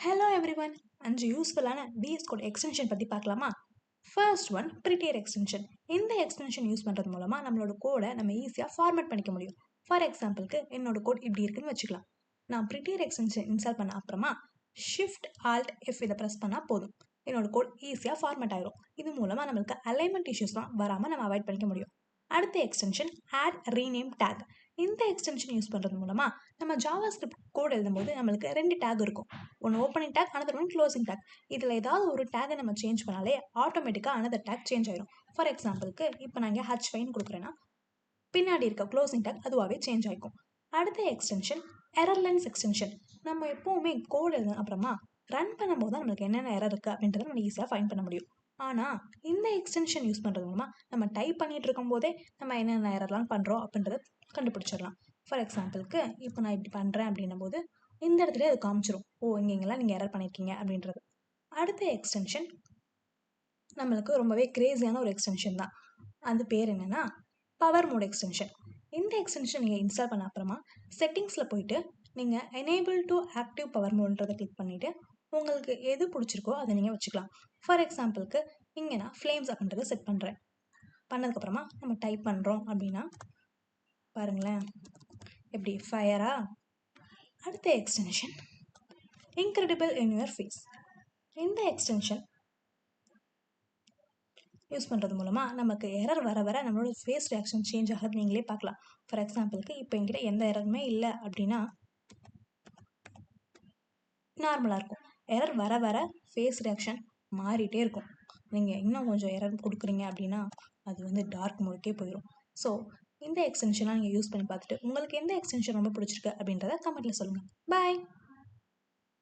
Hello everyone, அஞ்சு யூஸ்ஃபுல்லான VS Code extension பற்றி பார்க்கலாமா? First one prettier extension. இந்த எக்ஸ்டென்ஷன் யூஸ் பண்ணுறது மூலமாக நம்மளோட கோடை நம்ம ஈஸியாக ஃபார்மேட் பண்ணிக்க முடியும். ஃபார் எக்ஸாம்பிளுக்கு என்னோட கோட் இப்படி இருக்குன்னு வச்சுக்கலாம். நான் ப்ரிட்டியர் எக்ஸ்டென்ஷன் இன்ஸ்டால் பண்ண அப்புறமா ஷிஃப்ட் ஆல்ட் எஃப் இதை ப்ரெஸ் பண்ணால் போதும், என்னோட கோட் ஈஸியாக ஃபார்மேட் ஆயிரும். இது மூலமாக நம்மளுக்கு அலைன்மெண்ட் இஷ்யூஸ்லாம் வராமல் நம்ம அவாய்ட் பண்ணிக்க முடியும். அடுத்த எக்ஸ்டென்ஷன் ஆட் ரீநேம் டேக். இந்த எக்ஸ்டென்ஷன் யூஸ் பண்ணுறது மூலமாக நம்ம ஜாவா ஸ்கிரிப்ட் கோட் எழுதும்போது நம்மளுக்கு 2 டேக் இருக்கும். ஒன்று opening take, another one closing take. இதில் ஏதாவது ஒரு டேகை நம்ம சேஞ்ச் பண்ணாலே ஆட்டோமேட்டிக்காக அனதர் டேக் சேஞ்ச் ஆயிரும். ஃபார் எக்ஸாம்பிளுக்கு இப்போ நான் இங்கே H5 கொடுக்குறேன்னா பின்னாடி இருக்க க்ளோசிங் டேக் அதுவாகவே சேஞ்ச் ஆகிக்கும். அடுத்த எக்ஸ்டென்ஷன் எரர்லைன்ஸ் எக்ஸ்டென்ஷன். நம்ம எப்போவுமே கோட் எழுத அப்புறமா ரன் பண்ணும்போது தான் நம்மளுக்கு என்னென்ன எரர் இருக்குது அப்படின்றத நம்ம ஈஸியாக ஃபைண்ட் பண்ண முடியும். ஆனால் இந்த எக்ஸ்டென்ஷன் யூஸ் பண்ணுறது மூலமாக நம்ம டைப் பண்ணிகிட்டு இருக்கும் போதே நம்ம என்னென்ன எரர்லாம் பண்ணுறோம் அப்படின்றத கண்டுபிடிச்சிடலாம். ஃபார் எக்ஸாம்பிளுக்கு இப்போ நான் இப்படி பண்ணுறேன் அப்படின்னும் போது இந்த இடத்துல அது காமிச்சிரும், இங்கெங்கெல்லாம் நீங்கள் எரர் பண்ணியிருக்கீங்க அப்படின்றது. அடுத்த எக்ஸ்டென்ஷன் நம்மளுக்கு ரொம்பவே கிரேசியான ஒரு எக்ஸ்டென்ஷன் தான். அது பேர் என்னென்னா பவர் மோட் எக்ஸ்டென்ஷன். இந்த எக்ஸ்டென்ஷன் நீங்கள் இன்ஸ்டால் பண்ண அப்புறமா செட்டிங்ஸில் போயிட்டு நீங்கள் எனேபிள் டு ஆக்டிவ் பவர் மோட்ன்றதை கிளிக் பண்ணிவிட்டு உங்களுக்கு எது பிடிச்சிருக்கோ அதை நீங்கள் வச்சுக்கலாம். ஃபார் எக்ஸாம்பிளுக்கு இங்கே நான் ஃப்ளேம்ஸ் அப்படின்றத செட் பண்ணுறேன். பண்ணதுக்கப்புறமா நம்ம டைப் பண்ணுறோம் அப்படின்னா பாருங்களேன் எப்படி ஃபயரா. அடுத்த extension incredible in your face. இந்த எக்ஸ்டென்ஷன் யூஸ் பண்ணுறது மூலமாக நமக்கு எரர் வர வர நம்மளோட ஃபேஸ் ரியாக்ஷன் சேஞ்ச் ஆகிறது நீங்களே பார்க்கலாம். ஃபார் எக்ஸாம்பிளுக்கு இப்போ என்கிட்ட எந்த எரருமே இல்லை அப்படின்னா நார்மலாக இருக்கும். எரர் வர வர ஃபேஸ் ரியாக்ஷன் மாறிட்டே இருக்கும். நீங்கள் இன்னும் கொஞ்சம் எரர் கொடுக்குறீங்க அப்படின்னா அது டார்க் மோடுக்கே போயிடும். ஸோ இந்த எக்ஸ்டென்ஷனாக நீங்கள் யூஸ் பண்ணி பார்த்துட்டு உங்களுக்கு எந்த எக்ஸ்டென்ஷன் ரொம்ப பிடிச்சிருக்கு அப்படின்றத கமெண்ட்டில் சொல்லுங்கள். பாய்.